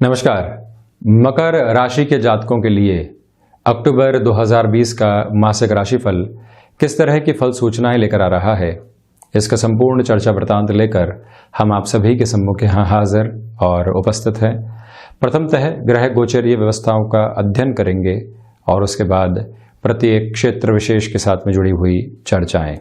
नमस्कार। मकर राशि के जातकों के लिए अक्टूबर 2020 का मासिक राशिफल किस तरह की फल सूचनाएं लेकर आ रहा है, इसका संपूर्ण चर्चा वृतांत लेकर हम आप सभी के सम्मुख यहाँ हाजिर और उपस्थित हैं। प्रथमतः ग्रह गोचरीय व्यवस्थाओं का अध्ययन करेंगे और उसके बाद प्रत्येक क्षेत्र विशेष के साथ में जुड़ी हुई चर्चाएं।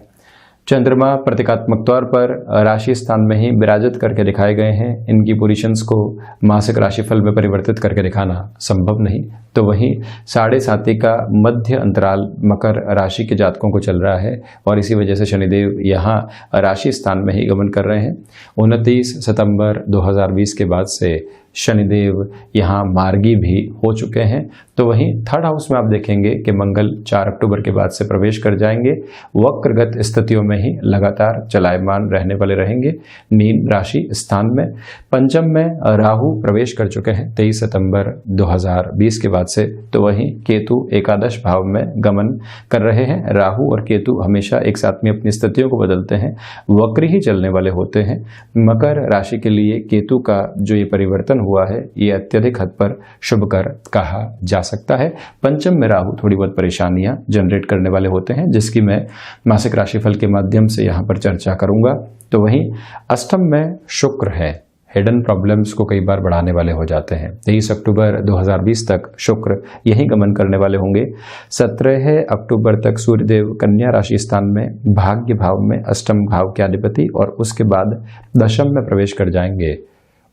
चंद्रमा प्रतीकात्मक तौर पर राशि स्थान में ही विराजित करके दिखाए गए हैं। इनकी पोजीशंस को मासिक राशिफल में परिवर्तित करके दिखाना संभव नहीं, तो वहीं 7.5 का मध्य अंतराल मकर राशि के जातकों को चल रहा है और इसी वजह से शनिदेव यहाँ राशि स्थान में ही गमन कर रहे हैं। 29 सितंबर 2020 के बाद से शनिदेव यहाँ मार्गी भी हो चुके हैं। तो वहीं थर्ड हाउस में आप देखेंगे कि मंगल 4 अक्टूबर के बाद से प्रवेश कर जाएंगे। वक्रगत स्थितियों में ही लगातार चलायमान रहने वाले रहेंगे। मीन राशि स्थान में पंचम में राहु प्रवेश कर चुके हैं 23 सितंबर 2020 के बाद से। तो वहीं केतु एकादश भाव में गमन कर रहे हैं। राहु और केतु हमेशा एक साथ में अपनी स्थितियों को बदलते हैं, वक्र ही चलने वाले होते हैं। मकर राशि के लिए केतु का जो ये परिवर्तन हुआ है, ये अत्यधिक हद पर शुभकर कहा जा सकता है। पंचम में राहु थोड़ी बहुत परेशानियां जनरेट करने वाले होते हैं, जिसकी मैं मासिक राशिफल के माध्यम से यहां पर चर्चा करूंगा। तो वहीं अष्टम में शुक्र है, हिडन प्रॉब्लम्स को कई बार बढ़ाने वाले हो जाते हैं। 23 अक्टूबर 2020 तक शुक्र यहीं गमन करने वाले होंगे। 17 अक्टूबर तक सूर्यदेव कन्या राशि स्थान में भाग्य भाव में अष्टम भाव के अधिपति और उसके बाद दशम में प्रवेश कर जाएंगे।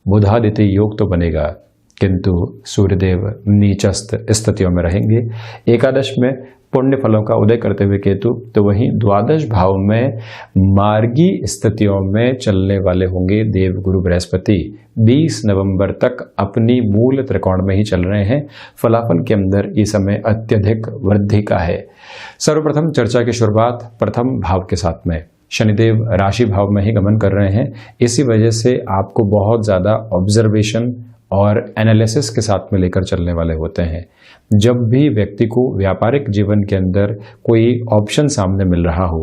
बुधादित्य योग तो बनेगा, किंतु सूर्यदेव नीचस्थ स्थितियों में रहेंगे। एकादश में पुण्य फलों का उदय करते हुए केतु, तो वहीं द्वादश भाव में मार्गी स्थितियों में चलने वाले होंगे देवगुरु बृहस्पति। 20 नवंबर तक अपनी मूल त्रिकोण में ही चल रहे हैं। फलाफल के अंदर ये समय अत्यधिक वृद्धि का है। सर्वप्रथम चर्चा की शुरुआत प्रथम भाव के साथ में शनिदेव राशि भाव में ही गमन कर रहे हैं। इसी वजह से आपको बहुत ज़्यादा ऑब्जर्वेशन और एनालिसिस के साथ में लेकर चलने वाले होते हैं। जब भी व्यक्ति को व्यापारिक जीवन के अंदर कोई ऑप्शन सामने मिल रहा हो,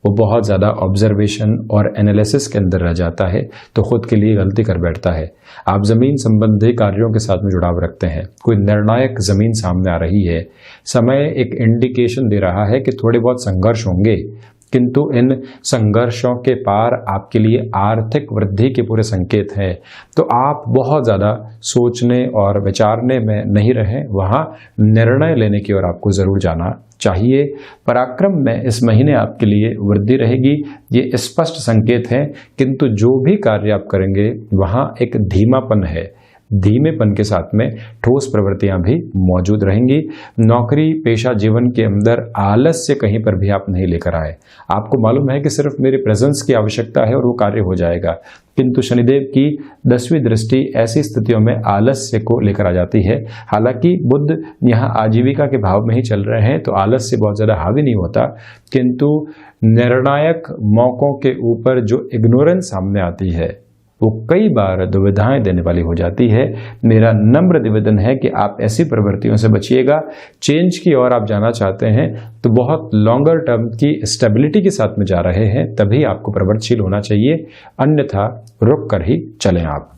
वो बहुत ज़्यादा ऑब्जर्वेशन और एनालिसिस के अंदर रह जाता है, तो खुद के लिए गलती कर बैठता है। आप ज़मीन संबंधी कार्यों के साथ में जुड़ाव रखते हैं, कोई निर्णायक ज़मीन सामने आ रही है, समय एक इंडिकेशन दे रहा है कि थोड़े बहुत संघर्ष होंगे, किंतु इन संघर्षों के पार आपके लिए आर्थिक वृद्धि के पूरे संकेत हैं। तो आप बहुत ज़्यादा सोचने और विचारने में नहीं रहें, वहाँ निर्णय लेने की ओर आपको ज़रूर जाना चाहिए। पराक्रम में इस महीने आपके लिए वृद्धि रहेगी, ये स्पष्ट संकेत है, किंतु जो भी कार्य आप करेंगे वहाँ एक धीमापन है। धीमेपन के साथ में ठोस प्रवृत्तियां भी मौजूद रहेंगी। नौकरी पेशा जीवन के अंदर आलस्य कहीं पर भी आप नहीं लेकर आए। आपको मालूम है कि सिर्फ मेरी प्रेजेंस की आवश्यकता है और वो कार्य हो जाएगा, किंतु शनिदेव की 10वीं दृष्टि ऐसी स्थितियों में आलस्य को लेकर आ जाती है। हालांकि बुध यहाँ आजीविका के भाव में ही चल रहे हैं, तो आलस्य बहुत ज़्यादा हावी नहीं होता, किंतु निर्णायक मौकों के ऊपर जो इग्नोरेंस सामने आती है वो कई बार दुविधाएं देने वाली हो जाती है। मेरा नम्र निवेदन है कि आप ऐसी प्रवृत्तियों से बचिएगा। चेंज की ओर आप जाना चाहते हैं तो बहुत लॉन्गर टर्म की स्टेबिलिटी के साथ में जा रहे हैं, तभी आपको प्रवृत्तशील होना चाहिए, अन्यथा रुक कर ही चलें आप।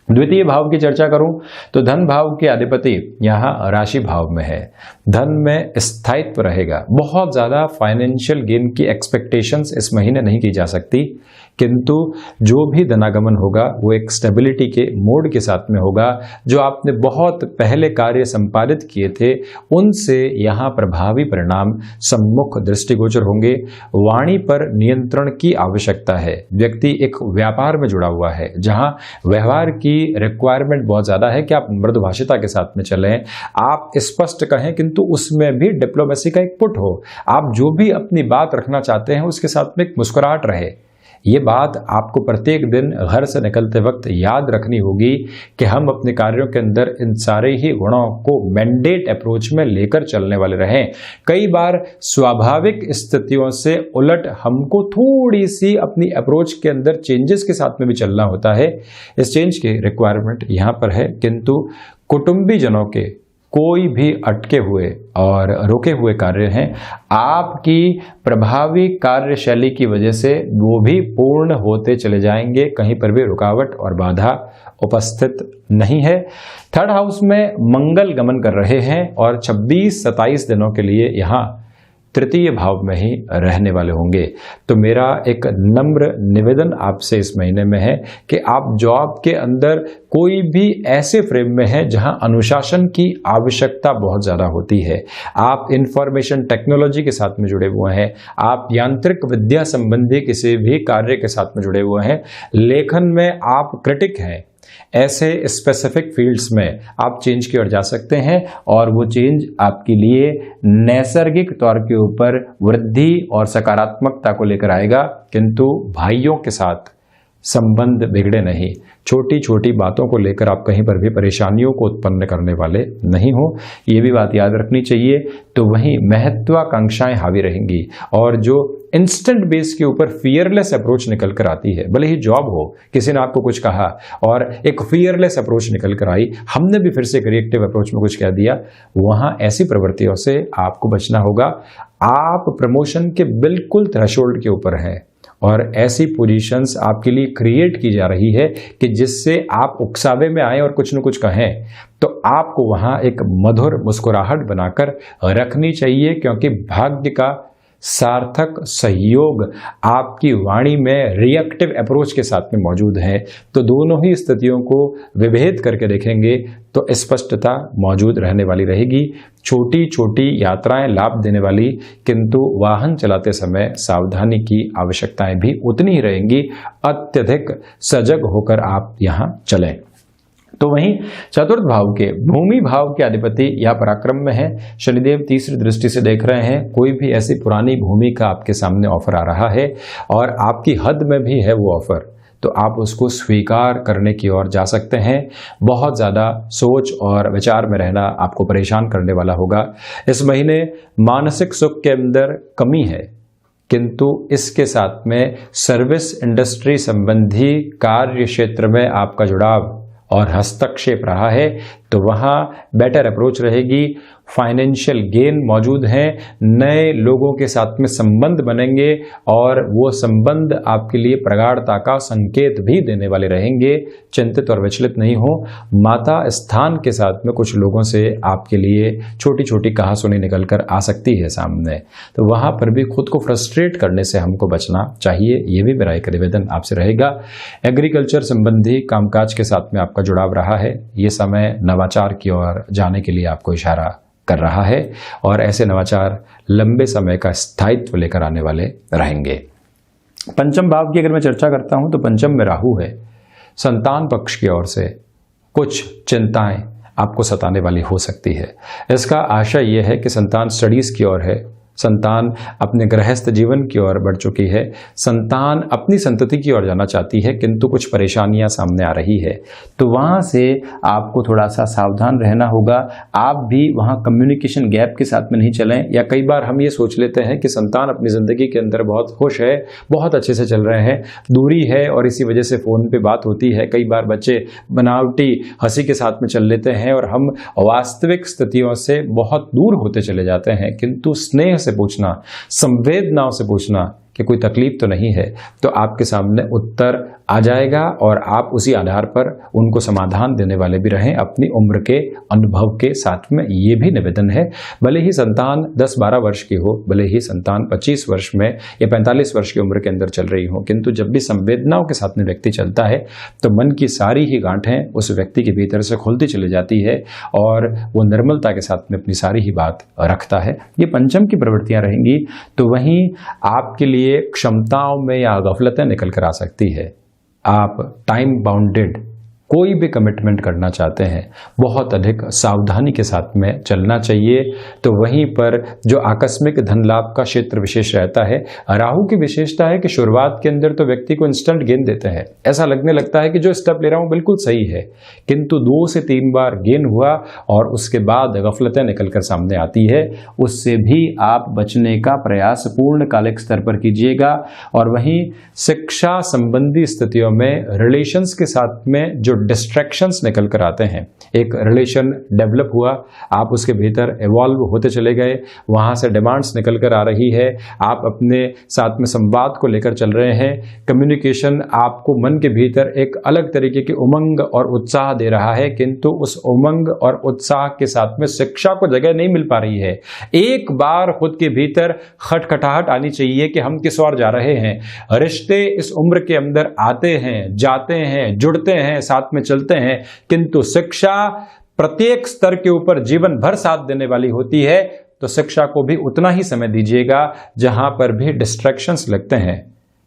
द्वितीय भाव की चर्चा करूं तो धन भाव के अधिपति यहाँ राशि भाव में है। धन में स्थायित्व रहेगा। बहुत ज़्यादा फाइनेंशियल गेन की एक्सपेक्टेशंस इस महीने नहीं की जा सकती, किंतु जो भी धनागमन होगा वो एक स्टेबिलिटी के मोड के साथ में होगा। जो आपने बहुत पहले कार्य संपादित किए थे, उनसे यहाँ प्रभावी परिणाम सम्मुख दृष्टिगोचर होंगे। वाणी पर नियंत्रण की आवश्यकता है। व्यक्ति एक व्यापार में जुड़ा हुआ है, जहाँ व्यवहार की रिक्वायरमेंट बहुत ज़्यादा है कि आप मृदुभाषिता के साथ में चलें, आप स्पष्ट कहें, किंतु उसमें भी डिप्लोमेसी का एक पुट हो। आप जो भी अपनी बात रखना चाहते हैं उसके साथ में एक मुस्कुराहट रहे। ये बात आपको प्रत्येक दिन घर से निकलते वक्त याद रखनी होगी कि हम अपने कार्यों के अंदर इन सारे ही गुणों को मैंडेट अप्रोच में लेकर चलने वाले रहें। कई बार स्वाभाविक स्थितियों से उलट हमको थोड़ी सी अपनी अप्रोच के अंदर चेंजेस के साथ में भी चलना होता है। इस चेंज की रिक्वायरमेंट यहाँ पर है, किंतु कुटुंबीजनों के कोई भी अटके हुए और रुके हुए कार्य हैं, आपकी प्रभावी कार्यशैली की वजह से वो भी पूर्ण होते चले जाएंगे। कहीं पर भी रुकावट और बाधा उपस्थित नहीं है। थर्ड हाउस में मंगल गमन कर रहे हैं और 26-27 दिनों के लिए यहाँ तृतीय भाव में ही रहने वाले होंगे। तो मेरा एक नम्र निवेदन आपसे इस महीने में है कि आप जॉब के अंदर कोई भी ऐसे फ्रेम में है जहां अनुशासन की आवश्यकता बहुत ज़्यादा होती है। आप इंफॉर्मेशन टेक्नोलॉजी के साथ में जुड़े हुए हैं, आप यांत्रिक विद्या संबंधी किसी भी कार्य के साथ में जुड़े हुए हैं, लेखन में आप क्रिटिक हैं, ऐसे स्पेसिफिक फील्ड्स में आप चेंज की ओर जा सकते हैं और वो चेंज आपके लिए नैसर्गिक तौर के ऊपर वृद्धि और सकारात्मकता को लेकर आएगा। किंतु भाइयों के साथ संबंध बिगड़े नहीं, छोटी छोटी बातों को लेकर आप कहीं पर भी परेशानियों को उत्पन्न करने वाले नहीं हो, ये भी बात याद रखनी चाहिए। तो वहीं महत्वाकांक्षाएं हावी रहेंगी और जो इंस्टेंट बेस के ऊपर फियरलेस अप्रोच निकल कर आती है, भले ही जॉब हो, किसी ने आपको कुछ कहा और एक फियरलेस अप्रोच निकल कर आई, हमने भी फिर से रिएक्टिव अप्रोच में कुछ कह दिया, वहां ऐसी प्रवृत्तियों से आपको बचना होगा। आप प्रमोशन के बिल्कुल थ्रेशोल्ड के ऊपर हैं और ऐसी पोजीशंस आपके लिए क्रिएट की जा रही है कि जिससे आप उकसावे में आए और कुछ न कुछ कहें, तो आपको वहां एक मधुर मुस्कुराहट बनाकर रखनी चाहिए, क्योंकि भाग्य का सार्थक सहयोग आपकी वाणी में रिएक्टिव अप्रोच के साथ में मौजूद है। तो दोनों ही स्थितियों को विभेद करके देखेंगे तो स्पष्टता मौजूद रहने वाली रहेगी। छोटी छोटी यात्राएं लाभ देने वाली, किंतु वाहन चलाते समय सावधानी की आवश्यकताएं भी उतनी ही रहेंगी। अत्यधिक सजग होकर आप यहां चलें। तो वहीं चतुर्थ भाव के भूमि भाव के अधिपति या पराक्रम में है, शनिदेव तीसरी दृष्टि से देख रहे हैं। कोई भी ऐसी पुरानी भूमि का आपके सामने ऑफर आ रहा है और आपकी हद में भी है वो ऑफर, तो आप उसको स्वीकार करने की ओर जा सकते हैं। बहुत ज़्यादा सोच और विचार में रहना आपको परेशान करने वाला होगा। इस महीने मानसिक सुख के अंदर कमी है, किंतु इसके साथ में सर्विस इंडस्ट्री संबंधी कार्य क्षेत्र में आपका जुड़ाव और हस्तक्षेप रहा है, तो वहाँ बेटर अप्रोच रहेगी। फाइनेंशियल गेन मौजूद हैं, नए लोगों के साथ में संबंध बनेंगे और वो संबंध आपके लिए प्रगाढ़ता का संकेत भी देने वाले रहेंगे। चिंतित और विचलित नहीं हो। माता स्थान के साथ में कुछ लोगों से आपके लिए छोटी छोटी कहासुनी निकल कर आ सकती है सामने, तो वहाँ पर भी खुद को फ्रस्ट्रेट करने से हमको बचना चाहिए। ये भी मेरा एक निवेदन आपसे रहेगा। एग्रीकल्चर संबंधी कामकाज के साथ में आपका जुड़ाव रहा है, ये समय नवाचार की ओर जाने के लिए आपको इशारा कर रहा है और ऐसे नवाचार लंबे समय का स्थायित्व लेकर आने वाले रहेंगे। पंचम भाव की अगर मैं चर्चा करता हूं तो पंचम में राहु है। संतान पक्ष की ओर से कुछ चिंताएं आपको सताने वाली हो सकती है। इसका आशय यह है कि संतान स्टडीज की ओर है, संतान अपने गृहस्थ जीवन की ओर बढ़ चुकी है, संतान अपनी संतति की ओर जाना चाहती है, किंतु कुछ परेशानियां सामने आ रही है। तो वहां से आपको थोड़ा सा सावधान रहना होगा। आप भी वहां कम्युनिकेशन गैप के साथ में नहीं चलें। या कई बार हम ये सोच लेते हैं कि संतान अपनी ज़िंदगी के अंदर बहुत खुश है, बहुत अच्छे से चल रहे हैं, दूरी है और इसी वजह से फ़ोन पे बात होती है। कई बार बच्चे बनावटी हंसी के साथ में चल लेते हैं और हम वास्तविक स्थितियों से बहुत दूर होते चले जाते हैं। किंतु स्नेह से पूछना, संवेदनाओं से पूछना कि कोई तकलीफ तो नहीं है, तो आपके सामने उत्तर आ जाएगा और आप उसी आधार पर उनको समाधान देने वाले भी रहें अपनी उम्र के अनुभव के साथ में। ये भी निवेदन है। भले ही संतान 10-12 वर्ष की हो, भले ही संतान 25 वर्ष में या 45 वर्ष की उम्र के अंदर चल रही हो, किंतु जब भी संवेदनाओं के साथ में व्यक्ति चलता है तो मन की सारी ही गांठें उस व्यक्ति के भीतर से खुलती चली जाती है और वो निर्मलता के साथ में अपनी सारी ही बात रखता है। ये पंचम की प्रवृत्तियां रहेंगी। तो वहीं आपके लिए क्षमताओं में या गफलतें निकल कर आ सकती है। आप टाइम बाउंडेड कोई भी कमिटमेंट करना चाहते हैं, बहुत अधिक सावधानी के साथ में चलना चाहिए। तो वहीं पर जो आकस्मिक धन लाभ का क्षेत्र विशेष रहता है, राहु की विशेषता है कि शुरुआत के अंदर तो व्यक्ति को इंस्टेंट गेन देते हैं, ऐसा लगने लगता है कि जो स्टेप ले रहा हूं बिल्कुल सही है, किंतु 2 से 3 बार गेन हुआ और उसके बाद गफलतें निकल कर सामने आती है। उससे भी आप बचने का प्रयास पूर्णकालिक स्तर पर कीजिएगा। और वहीं शिक्षा संबंधी स्थितियों में रिलेशंस के साथ में जो डिस्ट्रैक्शंस निकल कर आते हैं। एक रिलेशन डेवलप हुआ, आप उसके भीतर इवॉल्व होते चले गए, वहाँ से डिमांड्स निकल कर आ रही है, आप अपने साथ में संवाद को लेकर चल रहे हैं, कम्युनिकेशन आपको मन के भीतर एक अलग तरीके की उमंग और उत्साह दे रहा है, किंतु उस उमंग और उत्साह के साथ में शिक्षा को जगह नहीं मिल पा रही है। एक बार खुद के भीतर खटखटाहट आनी चाहिए कि हम किस ओर जा रहे हैं। रिश्ते इस उम्र के अंदर आते हैं, जाते हैं, जुड़ते हैं, साथ में चलते हैं, किंतु शिक्षा प्रत्येक स्तर के ऊपर जीवन भर साथ देने वाली होती है। तो शिक्षा को भी उतना ही समय दीजिएगा जहां पर भी डिस्ट्रैक्शंस लगते हैं।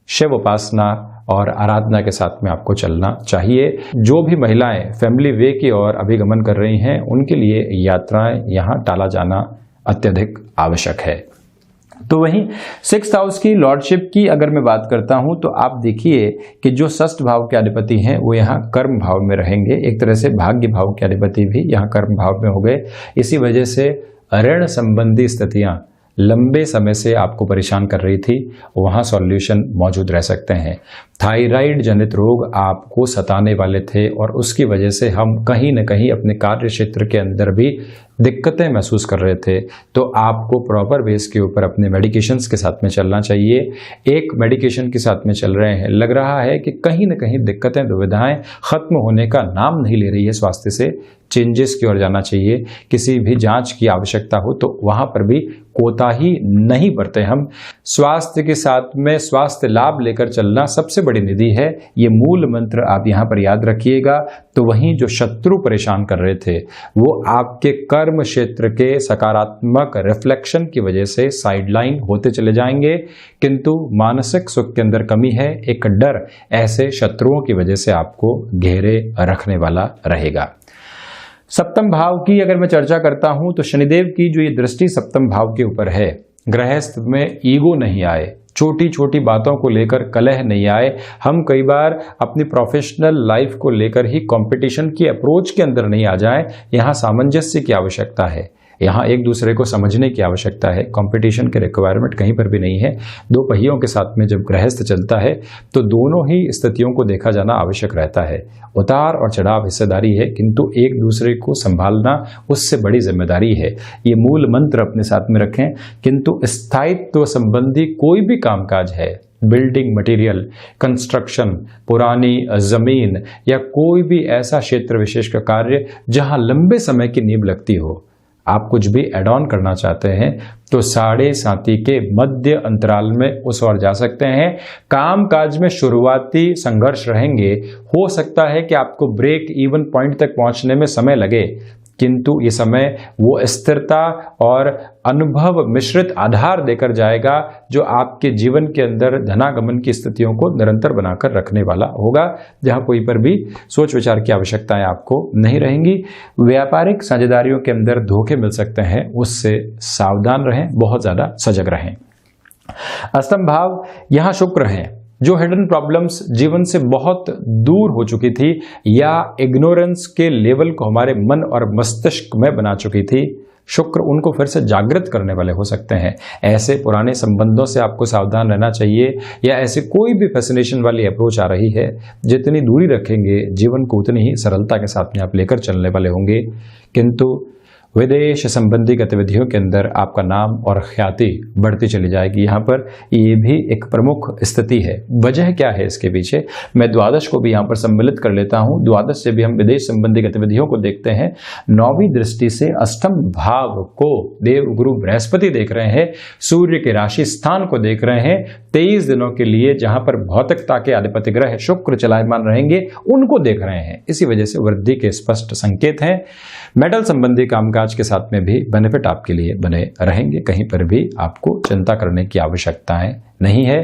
शिव उपासना और आराधना के साथ में आपको चलना चाहिए। जो भी महिलाएं फैमिली वे की ओर अभिगमन कर रही हैं, उनके लिए यात्राएं यहां टाला जाना अत्यधिक आवश्यक है। तो वहीं 6th हाउस की लॉर्डशिप की अगर मैं बात करता हूं तो आप देखिए कि जो षष्ठ भाव के अधिपति हैं वो यहाँ कर्म भाव में रहेंगे। एक तरह से भाग्य भाव के अधिपति भी यहाँ कर्म भाव में हो गए। इसी वजह से ऋण संबंधी स्थितियां लंबे समय से आपको परेशान कर रही थी, वहाँ सॉल्यूशन मौजूद रह सकते हैं। थायराइड जनित रोग आपको सताने वाले थे और उसकी वजह से हम कहीं न कहीं अपने कार्य क्षेत्र के अंदर भी दिक्कतें महसूस कर रहे थे। तो आपको प्रॉपर बेस के ऊपर अपने मेडिकेशंस के साथ में चलना चाहिए। एक मेडिकेशन के साथ में चल रहे हैं, लग रहा है कि कहीं न कहीं दिक्कतें दुविधाएं खत्म होने का नाम नहीं ले रही है, स्वास्थ्य से चेंजेस की ओर जाना चाहिए। किसी भी जांच की आवश्यकता हो तो वहां पर भी कोताही नहीं बरते हम। स्वास्थ्य के साथ में स्वास्थ्य लाभ लेकर चलना सबसे बड़ी निधि है, ये मूल मंत्र आप यहाँ पर याद रखिएगा। तो वहीं जो शत्रु परेशान कर रहे थे वो आपके कर्म क्षेत्र के सकारात्मक रिफ्लेक्शन की वजह से साइडलाइन होते चले जाएंगे, किंतु मानसिक सुख के अंदर कमी है। एक डर ऐसे शत्रुओं की वजह से आपको घेरे रखने वाला रहेगा। सप्तम भाव की अगर मैं चर्चा करता हूं तो शनिदेव की जो ये दृष्टि सप्तम भाव के ऊपर है, गृहस्थ में ईगो नहीं आए, छोटी छोटी बातों को लेकर कलह नहीं आए। हम कई बार अपनी प्रोफेशनल लाइफ को लेकर ही कंपटीशन की अप्रोच के अंदर नहीं आ जाएं। यहाँ सामंजस्य की आवश्यकता है, यहाँ एक दूसरे को समझने की आवश्यकता है। कंपटीशन के रिक्वायरमेंट कहीं पर भी नहीं है। दो पहियों के साथ में जब गृहस्थ चलता है तो दोनों ही स्थितियों को देखा जाना आवश्यक रहता है। उतार और चढ़ाव हिस्सेदारी है, किंतु एक दूसरे को संभालना उससे बड़ी जिम्मेदारी है। ये मूल मंत्र अपने साथ में रखें। किंतु स्थायित्व संबंधी कोई भी कामकाज है, बिल्डिंग मटेरियल, कंस्ट्रक्शन, पुरानी जमीन या कोई भी ऐसा क्षेत्र विशेष का कार्य जहां लंबे समय की नींव लगती हो, आप कुछ भी एड ऑन करना चाहते हैं तो 7.5 के मध्य अंतराल में उस ओर जा सकते हैं। काम काज में शुरुआती संघर्ष रहेंगे, हो सकता है कि आपको ब्रेक इवन पॉइंट तक पहुंचने में समय लगे, किंतु ये समय वो स्थिरता और अनुभव मिश्रित आधार देकर जाएगा जो आपके जीवन के अंदर धनागमन की स्थितियों को निरंतर बनाकर रखने वाला होगा, जहां कोई पर भी सोच विचार की आवश्यकताएं आपको नहीं रहेंगी। व्यापारिक साझेदारियों के अंदर धोखे मिल सकते हैं, उससे सावधान रहें, बहुत ज्यादा सजग रहें। अष्टम भाव यहाँ शुक्र हैं। जो हिडन प्रॉब्लम्स जीवन से बहुत दूर हो चुकी थी या इग्नोरेंस के लेवल को हमारे मन और मस्तिष्क में बना चुकी थी, शुक्र उनको फिर से जागृत करने वाले हो सकते हैं। ऐसे पुराने संबंधों से आपको सावधान रहना चाहिए, या ऐसे कोई भी फैसिनेशन वाली अप्रोच आ रही है, जितनी दूरी रखेंगे जीवन को उतनी ही सरलता के साथ में आप लेकर चलने वाले होंगे। किंतु विदेश संबंधी गतिविधियों के अंदर आपका नाम और ख्याति बढ़ती चली जाएगी। यहाँ पर ये भी एक प्रमुख स्थिति है। वजह क्या है इसके पीछे, मैं द्वादश को भी यहाँ पर सम्मिलित कर लेता हूँ। द्वादश से भी हम विदेश संबंधी गतिविधियों को देखते हैं। 9वीं दृष्टि से अष्टम भाव को देव गुरु बृहस्पति देख रहे हैं, सूर्य के राशि स्थान को देख रहे हैं। 23 दिनों के लिए जहाँ पर भौतिकता के अधिपति ग्रह शुक्र चलायमान रहेंगे, उनको देख रहे हैं। इसी वजह से वृद्धि के स्पष्ट संकेत हैं। मेटल संबंधी कामकाज के साथ में भी बेनिफिट आपके लिए बने रहेंगे, कहीं पर भी आपको चिंता करने की आवश्यकताएं नहीं है।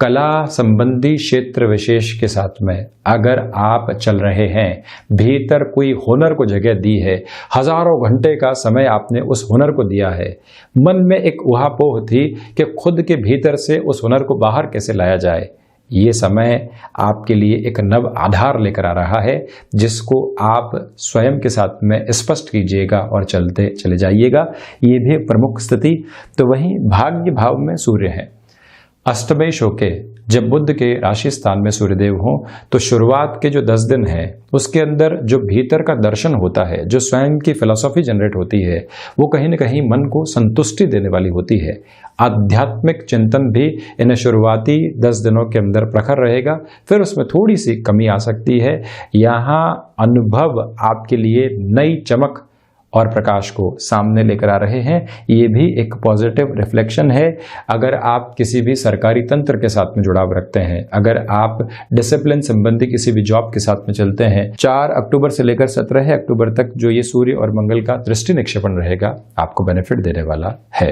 कला संबंधी क्षेत्र विशेष के साथ में अगर आप चल रहे हैं, भीतर कोई हुनर को जगह दी है, हजारों घंटे का समय आपने उस हुनर को दिया है, मन में एक उहापोह थी कि खुद के भीतर से उस हुनर को बाहर कैसे लाया जाए, ये समय आपके लिए एक नव आधार लेकर आ रहा है, जिसको आप स्वयं के साथ में स्पष्ट कीजिएगा और चलते चले जाइएगा। ये भी प्रमुख स्थिति। तो वहीं भाग्य भाव में सूर्य है। अष्टमेश होके जब बुध के राशि स्थान में सूर्यदेव हो तो शुरुआत के जो 10 दिन है उसके अंदर जो भीतर का दर्शन होता है, जो स्वयं की फिलॉसफी जनरेट होती है, वो कहीं ना कहीं मन को संतुष्टि देने वाली होती है। आध्यात्मिक चिंतन भी इन शुरुआती 10 दिनों के अंदर प्रखर रहेगा, फिर उसमें थोड़ी सी कमी आ सकती है। यहाँ अनुभव आपके लिए नई चमक और प्रकाश को सामने लेकर आ रहे हैं। ये भी एक पॉजिटिव रिफ्लेक्शन है। अगर आप किसी भी सरकारी तंत्र के साथ में जुड़ाव रखते हैं, अगर आप डिसिप्लिन संबंधी किसी भी जॉब के साथ में चलते हैं, 4 अक्टूबर से लेकर 17 अक्टूबर तक जो ये सूर्य और मंगल का दृष्टि निक्षेपण रहेगा आपको बेनिफिट देने वाला है।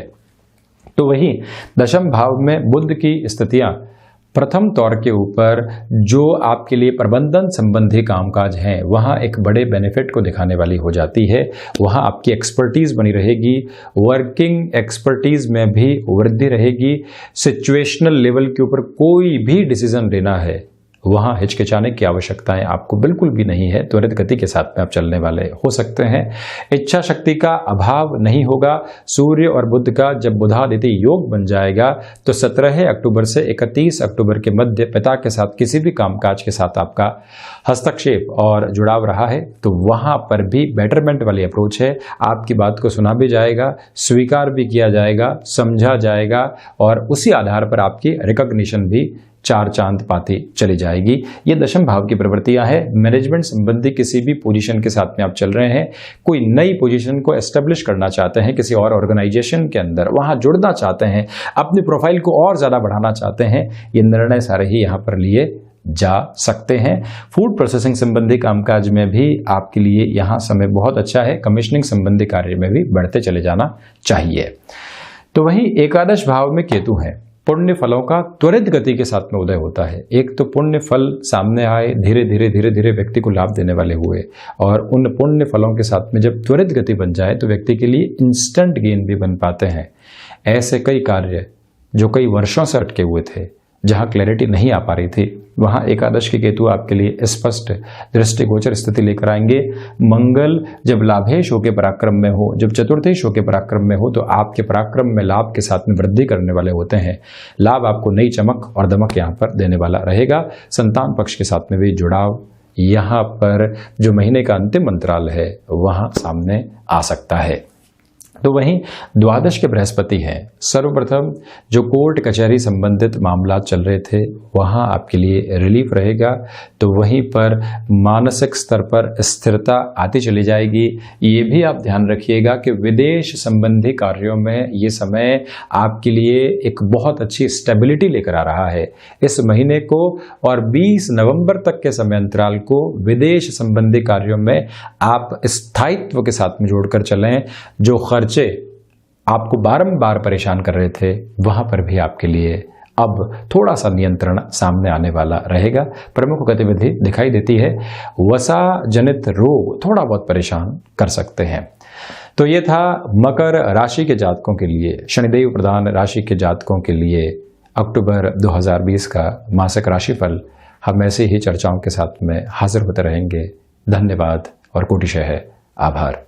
तो वही दशम भाव में बुध की स्थितियां प्रथम तौर के ऊपर जो आपके लिए प्रबंधन संबंधी कामकाज हैं वहाँ एक बड़े बेनिफिट को दिखाने वाली हो जाती है। वहाँ आपकी एक्सपर्टीज बनी रहेगी, वर्किंग एक्सपर्टीज में भी वृद्धि रहेगी। सिचुएशनल लेवल के ऊपर कोई भी डिसीजन लेना है वहाँ हिचकिचाने की आवश्यकताएं आपको बिल्कुल भी नहीं है। त्वरित गति के साथ में आप चलने वाले हो सकते हैं। इच्छा शक्ति का अभाव नहीं होगा। सूर्य और बुध का जब बुधादित्य योग बन जाएगा तो 17 अक्टूबर से 31 अक्टूबर के मध्य पिता के साथ किसी भी कामकाज के साथ आपका हस्तक्षेप और जुड़ाव रहा है तो वहाँ पर भी बेटरमेंट वाली अप्रोच है। आपकी बात को सुना भी जाएगा, स्वीकार भी किया जाएगा, समझा जाएगा और उसी आधार पर आपकी रिकॉग्निशन भी 4 चांद पाती चली जाएगी। ये दशम भाव की प्रवृत्तियां है। मैनेजमेंट संबंधी किसी भी पोजीशन के साथ में आप चल रहे हैं, कोई नई पोजीशन को एस्टेब्लिश करना चाहते हैं किसी और ऑर्गेनाइजेशन के अंदर, वहां जुड़ना चाहते हैं, अपनी प्रोफाइल को और ज्यादा बढ़ाना चाहते हैं, ये निर्णय सारे ही यहाँ पर लिए जा सकते हैं। फूड प्रोसेसिंग संबंधी कामकाज में भी आपके लिए यहाँ समय बहुत अच्छा है। कमीशनिंग संबंधी कार्य में भी बढ़ते चले जाना चाहिए। तो वहीं एकादश भाव में केतु है। पुण्य फलों का त्वरित गति के साथ में उदय होता है। एक तो पुण्य फल सामने आए, धीरे धीरे व्यक्ति को लाभ देने वाले हुए, और उन पुण्य फलों के साथ में जब त्वरित गति बन जाए तो व्यक्ति के लिए इंस्टेंट गेन भी बन पाते हैं। ऐसे कई कार्य जो कई वर्षों से अटके हुए थे, जहां क्लैरिटी नहीं आ पा रही थी, वहां एकादश के केतु आपके लिए स्पष्ट दृष्टिगोचर स्थिति लेकर आएंगे। मंगल जब लाभेश होकर पराक्रम में हो, जब चतुर्थेश होकर पराक्रम में हो, तो आपके पराक्रम में लाभ के साथ में वृद्धि करने वाले होते हैं। लाभ आपको नई चमक और दमक यहाँ पर देने वाला रहेगा। संतान पक्ष के साथ में भी जुड़ाव यहाँ पर जो महीने का अंतिम अंतराल है वहां सामने आ सकता है। तो वहीं द्वादश के बृहस्पति हैं। सर्वप्रथम जो कोर्ट कचहरी संबंधित मामला चल रहे थे वहां आपके लिए रिलीफ रहेगा, तो वहीं पर मानसिक स्तर पर स्थिरता आती चली जाएगी। ये भी आप ध्यान रखिएगा कि विदेश संबंधी कार्यों में ये समय आपके लिए एक बहुत अच्छी स्टेबिलिटी लेकर आ रहा है। इस महीने को और 20 नवंबर तक के समय अंतराल को विदेश संबंधी कार्यों में आप स्थायित्व के साथ में जोड़कर चलें। जो खर्चे आपको बारंबार परेशान कर रहे थे वहां पर भी आपके लिए अब थोड़ा सा नियंत्रण सामने आने वाला रहेगा। प्रमुख गतिविधि दिखाई देती है। वसा जनित रोग थोड़ा बहुत परेशान कर सकते हैं। तो ये था मकर राशि के जातकों के लिए, शनिदेव प्रधान राशि के जातकों के लिए अक्टूबर 2020 का मासिक राशिफल। हम ऐसे ही चर्चाओं के साथ में हाजिर होते रहेंगे। धन्यवाद और कोटिशः आभार।